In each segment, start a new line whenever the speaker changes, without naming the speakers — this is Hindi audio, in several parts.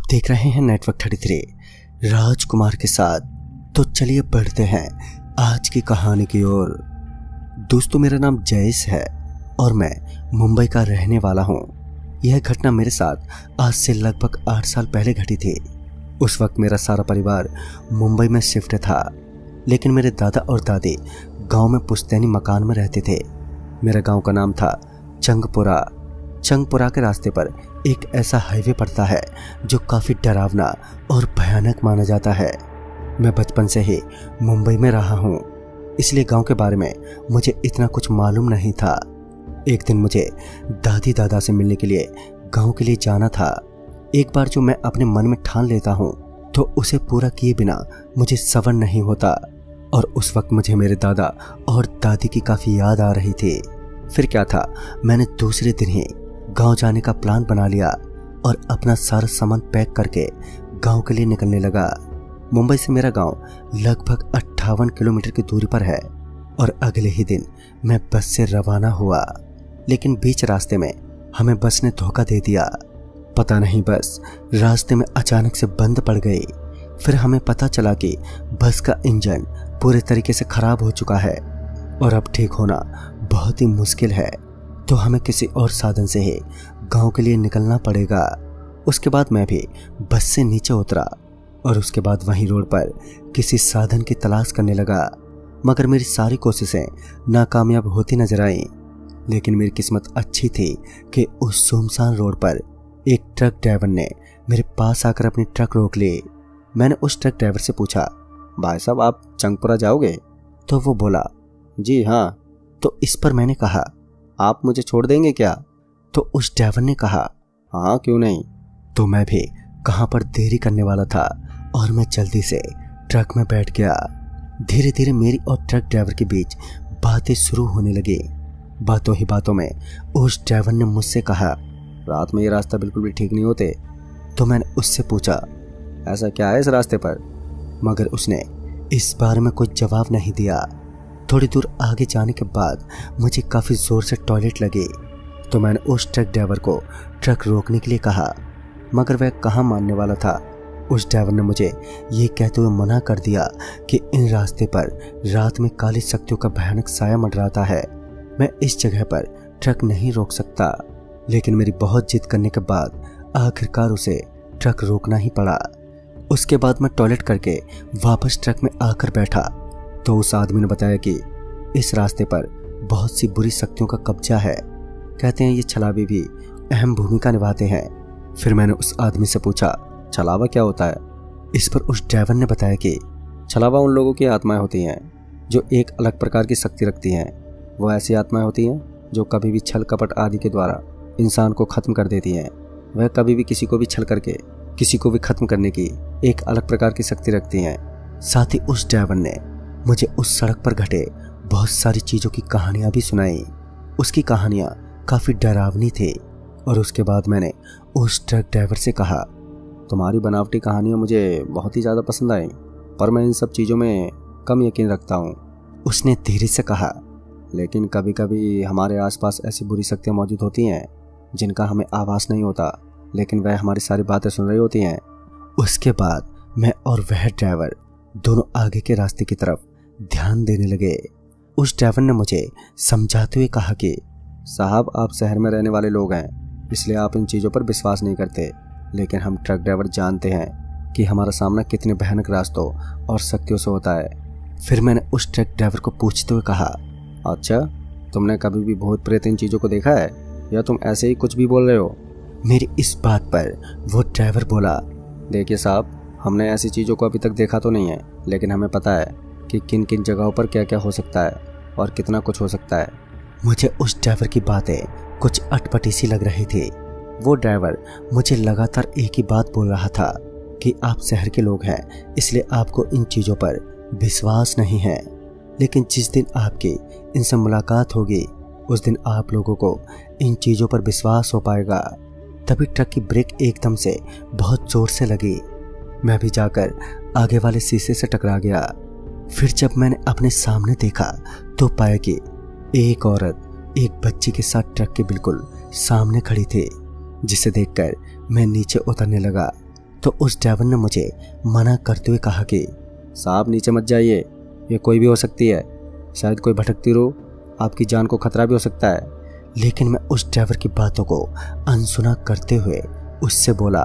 देख रहे हैं नेटवर्क 33 राजकुमार के साथ। तो चलिए बढ़ते हैं आज की कहानी की ओर। दोस्तों, मेरा नाम जयेश है और मैं मुंबई का रहने वाला हूँ। यह घटना मेरे साथ आज से लगभग 8 साल पहले घटी थी। उस वक्त मेरा सारा परिवार मुंबई में शिफ्ट था, लेकिन मेरे दादा और दादी गांव में पुश्तैनी मकान में रहते थे। मेरे गांव का नाम था चंगपुरा। चंगपुरा के रास्ते पर एक ऐसा हाईवे पड़ता है जो काफ़ी डरावना और भयानक माना जाता है। मैं बचपन से ही मुंबई में रहा हूँ, इसलिए गांव के बारे में मुझे इतना कुछ मालूम नहीं था। एक दिन मुझे दादी दादा से मिलने के लिए गांव के लिए जाना था। एक बार जो मैं अपने मन में ठान लेता हूँ तो उसे पूरा किए बिना मुझे सब्र नहीं होता, और उस वक्त मुझे मेरे दादा और दादी की काफ़ी याद आ रही थी। फिर क्या था, मैंने दूसरे दिन ही गांव जाने का प्लान बना लिया और अपना सारा सामान पैक करके गांव के लिए निकलने लगा। मुंबई से मेरा गांव लगभग 58 किलोमीटर की दूरी पर है और अगले ही दिन मैं बस से रवाना हुआ, लेकिन बीच रास्ते में हमें बस ने धोखा दे दिया। पता नहीं, बस रास्ते में अचानक से बंद पड़ गई। फिर हमें पता चला कि बस का इंजन पूरे तरीके से खराब हो चुका है और अब ठीक होना बहुत ही मुश्किल है, तो हमें किसी और साधन से ही गांव के लिए निकलना पड़ेगा। उसके बाद मैं भी बस से नीचे उतरा और उसके बाद वहीं रोड पर किसी साधन की तलाश करने लगा, मगर मेरी सारी कोशिशें नाकामयाब होती नजर आई। लेकिन मेरी किस्मत अच्छी थी कि उस सुनसान रोड पर एक ट्रक ड्राइवर ने मेरे पास आकर अपनी ट्रक रोक ली। मैंने उस ट्रक ड्राइवर से पूछा, भाई साहब आप चंगपुरा जाओगे? तो वो बोला, जी हाँ। तो इस पर मैंने कहा, आप मुझे छोड़ देंगे क्या? तो उस ड्राइवर ने कहा, हाँ क्यों नहीं। तो मैं भी कहाँ पर देरी करने वाला था और मैं जल्दी से ट्रक में बैठ गया। धीरे धीरे मेरी और ट्रक ड्राइवर के बीच बातें शुरू होने लगी। बातों ही बातों में उस ड्राइवर ने मुझसे कहा, रात में ये रास्ता बिल्कुल भी ठीक नहीं होते। तो मैंने उससे पूछा, ऐसा क्या है इस रास्ते पर? मगर उसने इस बारे में कोई जवाब नहीं दिया। थोड़ी दूर आगे जाने के बाद मुझे काफ़ी ज़ोर से टॉयलेट लगी, तो मैंने उस ट्रक ड्राइवर को ट्रक रोकने के लिए कहा, मगर वह कहाँ मानने वाला था। उस ड्राइवर ने मुझे ये कहते हुए मना कर दिया कि इन रास्ते पर रात में काली शक्तियों का भयानक साया मंडराता है, मैं इस जगह पर ट्रक नहीं रोक सकता। लेकिन मेरी बहुत जिद करने के बाद आखिरकार उसे ट्रक रोकना ही पड़ा। उसके बाद मैं टॉयलेट करके वापस ट्रक में आकर बैठा, तो उस आदमी ने बताया कि इस रास्ते पर बहुत सी बुरी शक्तियों का कब्जा है। कहते हैं ये छलावे भी अहम भूमिका निभाते हैं। फिर मैंने उस आदमी से पूछा, छलावा क्या होता है? इस पर उस ड्राइवर ने बताया कि छलावा उन लोगों की आत्माएं होती हैं जो एक अलग प्रकार की शक्ति रखती हैं। वो ऐसी आत्माएं होती हैं जो कभी भी छल कपट आदि के द्वारा इंसान को खत्म कर देती हैं। वह कभी भी किसी को भी छल करके किसी को भी खत्म करने की एक अलग प्रकार की शक्ति रखती हैं। साथ ही उस ड्राइवर ने मुझे उस सड़क पर घटे बहुत सारी चीज़ों की कहानियाँ भी सुनाई। उसकी कहानियाँ काफ़ी डरावनी थी। और उसके बाद मैंने उस ट्रक ड्राइवर से कहा, तुम्हारी बनावटी कहानियाँ मुझे बहुत ही ज़्यादा पसंद आई, पर मैं इन सब चीज़ों में कम यकीन रखता हूँ। उसने धीरे से कहा, लेकिन कभी कभी हमारे आसपास ऐसी बुरी शक्तियाँ मौजूद होती हैं जिनका हमें आभास नहीं होता, लेकिन वह हमारी सारी बातें सुन रही होती हैं। उसके बाद मैं और वह ड्राइवर दोनों आगे के रास्ते की तरफ ध्यान देने लगे। उस ड्राइवर ने मुझे समझाते हुए कहा कि साहब आप शहर में रहने वाले लोग हैं, इसलिए आप इन चीज़ों पर विश्वास नहीं करते, लेकिन हम ट्रक ड्राइवर जानते हैं कि हमारा सामना कितने भयानक रास्तों और शक्तियों से होता है। फिर मैंने उस ट्रक ड्राइवर को पूछते हुए कहा, अच्छा तुमने कभी भी भूत प्रेत इन चीज़ों को देखा है या तुम ऐसे ही कुछ भी बोल रहे हो? मेरी इस बात पर वो ड्राइवर बोला, देखिए साहब, हमने ऐसी चीज़ों को अभी तक देखा तो नहीं है, लेकिन हमें पता है कि किन किन जगहों पर क्या क्या हो सकता है और कितना कुछ हो सकता है। मुझे उस ड्राइवर की बातें कुछ अटपटी सी लग रही थी। वो ड्राइवर मुझे लगातार एक ही बात बोल रहा था कि आप शहर के लोग हैं, इसलिए आपको इन चीज़ों पर विश्वास नहीं है, लेकिन जिस दिन आपकी इनसे मुलाकात होगी उस दिन आप लोगों को इन चीज़ों पर विश्वास हो पाएगा। तभी ट्रक की ब्रेक एकदम से बहुत ज़ोर से लगी। मैं भी जाकर आगे वाले शीशे से टकरा गया। फिर जब मैंने अपने सामने देखा तो पाया कि एक औरत एक बच्ची के साथ ट्रक के बिल्कुल सामने खड़ी थी, जिसे देखकर मैं नीचे उतरने लगा। तो उस ड्राइवर ने मुझे मना करते हुए कहा कि साहब नीचे मत जाइए, ये कोई भी हो सकती है, शायद कोई भटकती रूह, आपकी जान को खतरा भी हो सकता है। लेकिन मैं उस ड्राइवर की बातों को अनसुना करते हुए उससे बोला,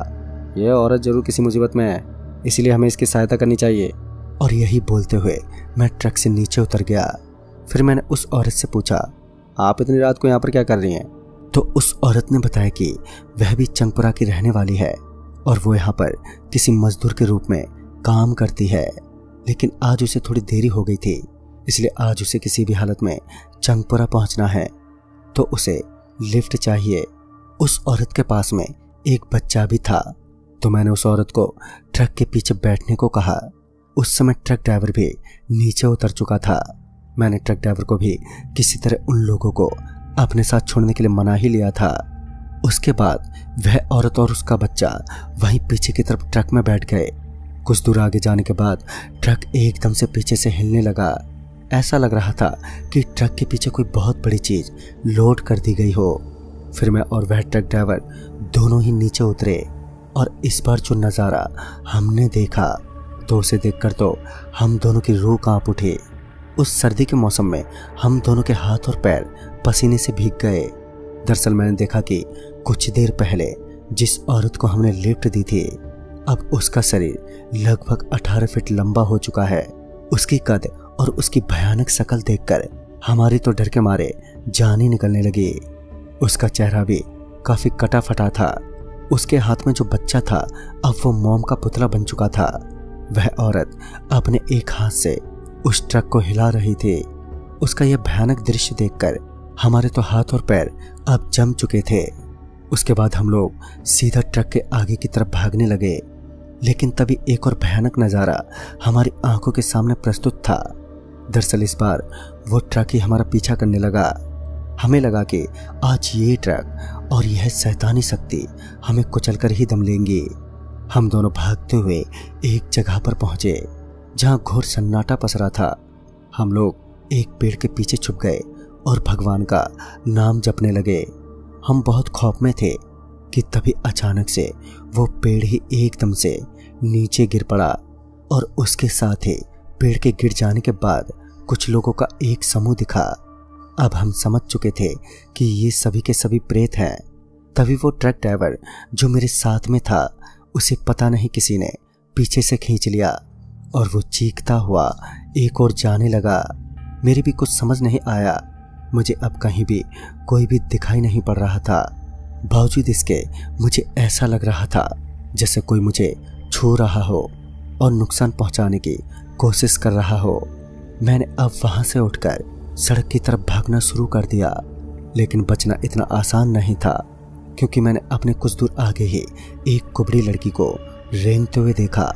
यह औरत जरूर किसी मुसीबत में है, इसीलिए हमें इसकी सहायता करनी चाहिए। और यही बोलते हुए मैं ट्रक से नीचे उतर गया। फिर मैंने उस औरत से पूछा, आप इतनी रात को यहाँ पर क्या कर रही हैं? तो उस औरत ने बताया कि वह भी चंगपुरा की रहने वाली है और वो यहाँ पर किसी मजदूर के रूप में काम करती है, लेकिन आज उसे थोड़ी देरी हो गई थी, इसलिए आज उसे किसी भी हालत में चंगपुरा पहुंचना है, तो उसे लिफ्ट चाहिए। उस औरत के पास में एक बच्चा भी था, तो मैंने उस औरत को ट्रक के पीछे बैठने को कहा। उस समय ट्रक ड्राइवर भी नीचे उतर चुका था। मैंने ट्रक ड्राइवर को भी किसी तरह उन लोगों को अपने साथ छोड़ने के लिए मना ही लिया था। उसके बाद वह औरत और उसका बच्चा वहीं पीछे की तरफ ट्रक में बैठ गए। कुछ दूर आगे जाने के बाद ट्रक एकदम से पीछे से हिलने लगा। ऐसा लग रहा था कि ट्रक के पीछे कोई बहुत बड़ी चीज लोड कर दी गई हो। फिर मैं और वह ट्रक ड्राइवर दोनों ही नीचे उतरे और इस बार जो नज़ारा हमने देखा तो उसे देखकर तो हम दोनों की रूह कांप उठी। उस सर्दी के मौसम में हम दोनों के हाथ और पैर पसीने से भीग गए। दरअसल मैंने देखा कि कुछ देर पहले जिस औरत को हमने लिफ्ट दी थी, अब उसका शरीर लगभग 18 फीट लंबा हो चुका है। उसकी कद और उसकी भयानक शक्ल देखकर हमारी तो डर के मारे जान ही निकलने लगी। उसका चेहरा भी काफी कटा फटा था। उसके हाथ में जो बच्चा था अब वो मोम का पुतला बन चुका था। वह औरत अपने एक हाथ से उस ट्रक को हिला रही थी। उसका यह भयानक दृश्य देखकर हमारे तो हाथ और पैर अब जम चुके थे। उसके बाद हम लोग सीधा ट्रक के आगे की तरफ भागने लगे, लेकिन तभी एक और भयानक नज़ारा हमारी आंखों के सामने प्रस्तुत था। दरअसल इस बार वो ट्रक ही हमारा पीछा करने लगा। हमें लगा कि आज ये ट्रक और यह शैतानी शक्ति हमें कुचलकर ही दम लेंगी। हम दोनों भागते हुए एक जगह पर पहुंचे जहां घोर सन्नाटा पसरा था। हम लोग एक पेड़ के पीछे छुप गए और भगवान का नाम जपने लगे। हम बहुत खौफ में थे कि तभी अचानक से वो पेड़ ही एकदम से नीचे गिर पड़ा और उसके साथ ही पेड़ के गिर जाने के बाद कुछ लोगों का एक समूह दिखा। अब हम समझ चुके थे कि ये सभी के सभी प्रेत हैं। तभी वो ट्रक ड्राइवर जो मेरे साथ में था, उसे पता नहीं किसी ने पीछे से खींच लिया और वो चीखता हुआ एक और जाने लगा। मेरी भी कुछ समझ नहीं आया। मुझे अब कहीं भी कोई भी दिखाई नहीं पड़ रहा था। बावजूद इसके मुझे ऐसा लग रहा था जैसे कोई मुझे छू रहा हो और नुकसान पहुंचाने की कोशिश कर रहा हो। मैंने अब वहां से उठकर सड़क की तरफ भागना शुरू कर दिया, लेकिन बचना इतना आसान नहीं था, क्योंकि मैंने अपने कुछ दूर आगे ही एक कुबड़ी लड़की को रेंगते हुए देखा,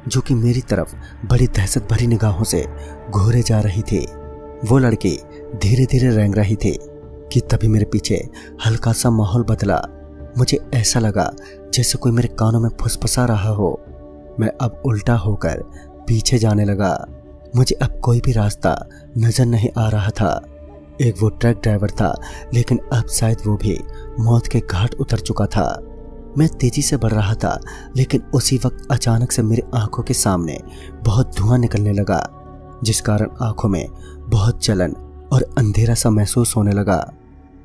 जो कि मेरी तरफ बड़ी दहशत भरी निगाहों से घूरे जा रही थी। वो लड़की धीरे धीरे रेंग रही थी कि तभी मेरे पीछे हल्का सा माहौल बदला। मुझे ऐसा लगा जैसे कोई मेरे कानों में फुसफुसा रहा हो। मैं अब उल्टा होकर पीछे जाने लगा। मुझे अब कोई भी रास्ता नजर नहीं आ रहा था। एक वो ट्रक ड्राइवर था, लेकिन अब शायद वो भी मौत के घाट उतर चुका था। मैं तेजी से बढ़ रहा था, लेकिन उसी वक्त अचानक से मेरी आंखों के सामने बहुत धुआं निकलने लगा, जिस कारण आंखों में बहुत जलन और अंधेरा सा महसूस होने लगा।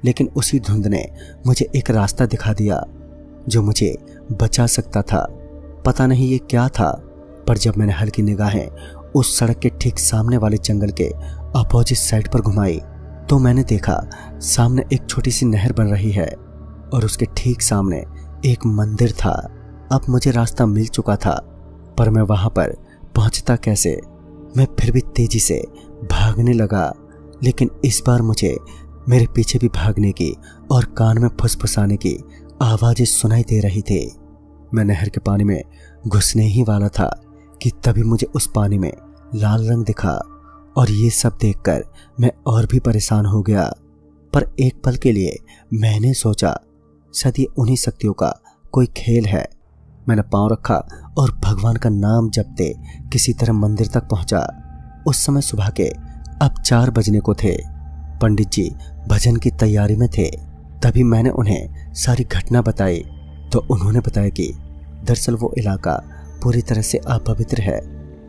लेकिन उसी धुंध ने मुझे एक रास्ता दिखा दिया जो मुझे बचा सकता था। पता नहीं ये क्या था, पर जब मैंने हल्की निगाहें उस सड़क के ठीक सामने वाले जंगल के अपोजिट साइड पर घुमाई, तो मैंने देखा सामने एक छोटी सी नहर बन रही है और उसके ठीक सामने एक मंदिर था। अब मुझे रास्ता मिल चुका था, पर मैं वहां पर पहुंचता कैसे? मैं फिर भी तेजी से भागने लगा, लेकिन इस बार मुझे मेरे पीछे भी भागने की और कान में फुसफुसाने की आवाजें सुनाई दे रही थी। मैं नहर के पानी में घुसने ही वाला था कि तभी मुझे उस पानी में लाल रंग दिखा, और ये सब देखकर मैं और भी परेशान हो गया। पर एक पल के लिए मैंने सोचा शायद ये उन्हीं शक्तियों का कोई खेल है। मैंने पांव रखा और भगवान का नाम जपते किसी तरह मंदिर तक पहुंचा। उस समय सुबह के अब 4 बजने को थे। पंडित जी भजन की तैयारी में थे। तभी मैंने उन्हें सारी घटना बताई, तो उन्होंने बताया कि दरअसल वो इलाका पूरी तरह से अपवित्र है,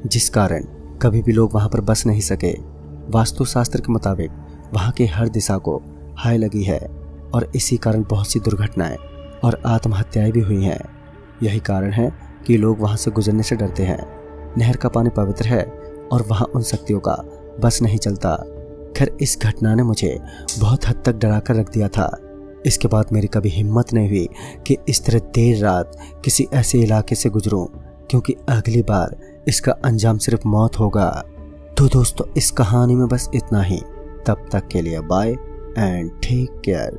जिस कारण कभी भी लोग वहां पर बस नहीं सके। वास्तुशास्त्र के मुताबिक वहां की हर दिशा को हाय लगी है और इसी कारण बहुत सी दुर्घटनाएं और आत्महत्याएं भी हुई हैं। यही कारण है कि लोग वहां से गुजरने से डरते हैं। नहर का पानी पवित्र है और वहां उन शक्तियों का बस नहीं चलता। खैर, इस घटना ने मुझे बहुत हद तक डरा कर रख दिया था। इसके बाद मेरी कभी हिम्मत नहीं हुई कि इस तरह देर रात किसी ऐसे इलाके से गुजरूं, क्योंकि अगली बार इसका अंजाम सिर्फ मौत होगा। तो दोस्तों, इस कहानी में बस इतना ही। तब तक के लिए बाय एंड टेक केयर।